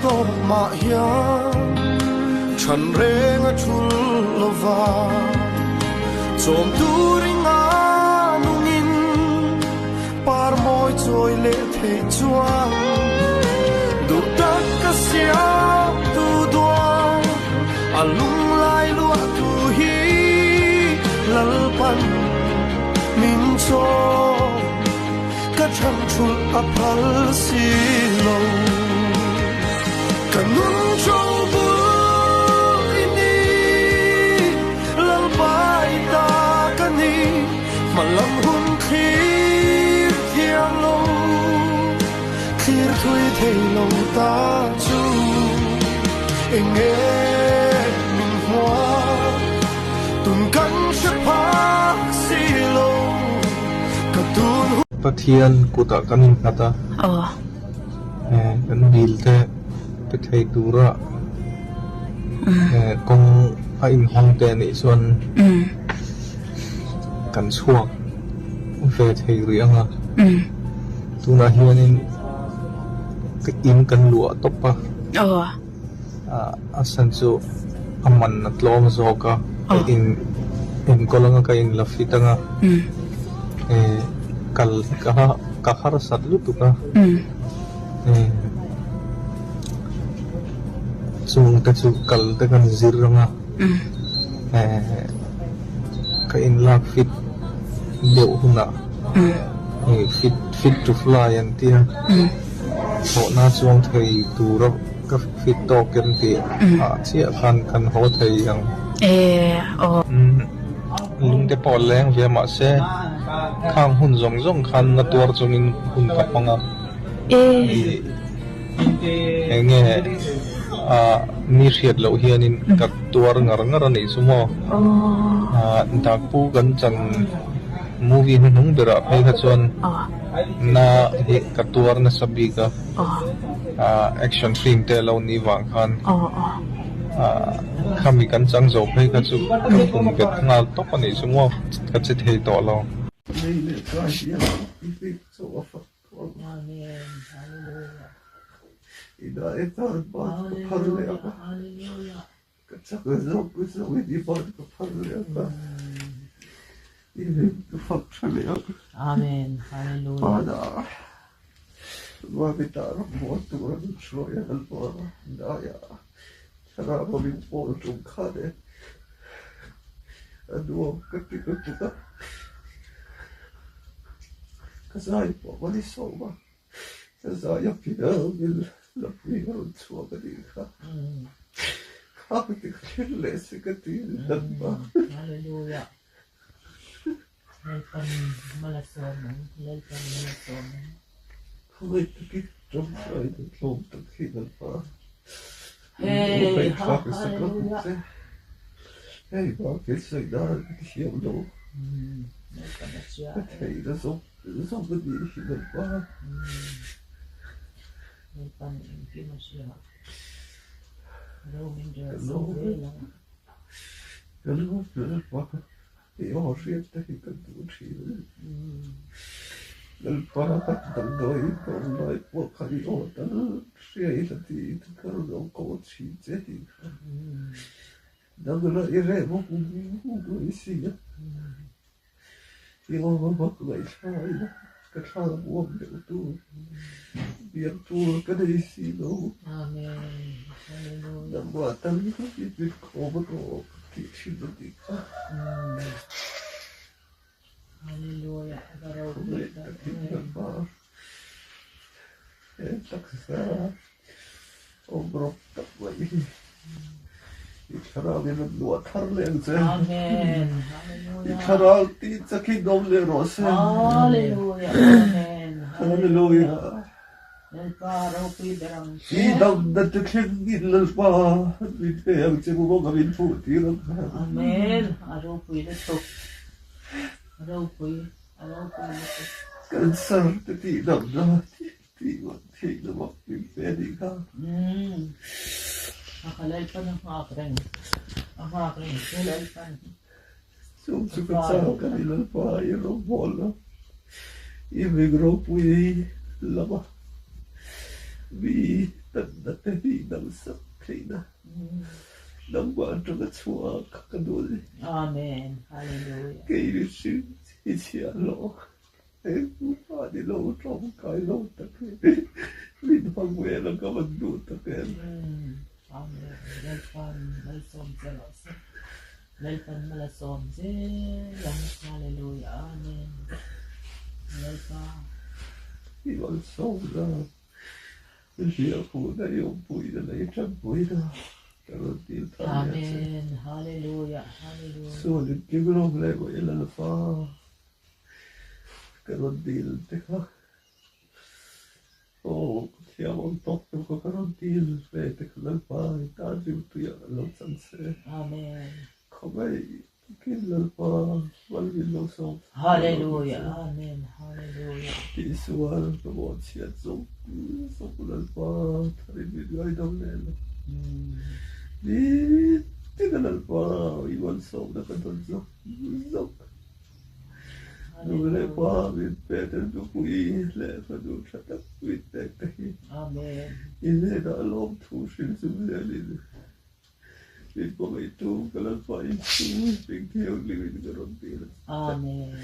to ma hian chan reng a thul lova chom tu ringa nungin par moi choi le thei chuang du tak ka sia tu dua alung lai lua tu hi lal pan min cho ka thang chul a phal si lo kanun cho bu ini lal bai ta kani malam hun khir thiang lo khir thui thei lo ta chu enge min hoa tun kan se pa si lo ka tun Pathian kuta kanin kata kan bilte petai tura kong a in hong te ni suan kan suak fe thei rianga tuna hianin ka in kan lua topa asan chu aman na tlom zoka in kolanga ka in lafitanga kal kahar satlu tuka chung ta chu kal ta kan ziranga ka in lak fit deu huna fit to fly and tia ho na chuang thei tura ka fit to ken ti chia kan ho thei yang lung te pol leng via ma se khang hun zong khan na tuar chungin hun kapanga enge ni riat lo hianin ka tuar ngar nei sumo dak pu kan chang movie nung bera phei kha chuan na hi ka tuar na sabi ka action film te lo ni wang khan kami kan chang zo phei ka chu kan pum bet ngal to pa nei sumo ka che thei to lo ida etar ba parle apa kacak zo kuso wedi ba parle apa ini fakle apa amen hallelujah pada wa bitar mo tu shoya al ba da ya sara ba bin pol tu khade adu katika tuka kasai po wali soba kasai ya pia bil la pia tu abadi kha kapit khille sikati dabba hallelujah Lalpan malason Koi taki jom sai de lom taki dal pa hey hallelujah hey ba ke sai da hiam do lalpan asia hey da so ba di dal pa lalpan asia roaming the so vela Hello pa eu acho que tem que tudo dal pa pat dal doi ko mai po khari o ta sia ita ti karo do ko chi je ti dal la ire mo ku isi ya eu vou vai sai ka cha bo de tu biar tu ka de isi do amen hallelujah dan buatan itu ko ko ti chi do ti hallelujah darau tak sa obrok tak lagi icharal din luat harlen se amen hallelujah icharal ti saki doble rose hallelujah amen hallelujah lalpa ropi darang I dam da tukhen gin lalpa vi te ang che mo ga vin pu ti ram amen aropi le tok aropi kan sar ti dam da ti da mo ti pe di ka akalalpan ang akakring lalpan so kan sar ka di lalpa I ro bola I vi gro pu I laba vi tận thế thì nằm sắp khi nào nằm quan trong cái chùa các cái đồ gì Amen. Hallelujah. cái gì sự chỉ chia lỗ em cũng phải đi lỗ trong cái lỗ tất cả linh phong về là các bạn đủ tất cả Amen. Lel som se losse. Lel pan mala som se lang. Hallelujah. Amen. Lel pa. hy vọng sâu ra cái gì phụ đã yêu bụi đã lấy trăm bụi đó cảm ơn tiêu thảo Amen. Hallelujah. Hallelujah. số lượng kia có không lại vậy là pha cảm ơn tiêu thế khác ồ theo ông tóc tôi có cảm ơn tiêu về thế khác là pha ta chịu tôi ở lâu sẵn sẻ Amen. không ai cái là pha vẫn bị lâu sống Hallelujah. Amen. Hallelujah. cái số cái bộ chuyện sống sống là pha thay vì người đâu lên đi thế cái là pha iwan sống đã cần tuân dốc dốc Nule pa vit peter du kui le fa du chatak vit tahi Amen. ile da lom thu shin su le li vit po mai tu kala pa in su big theo li vit garon pila Amen.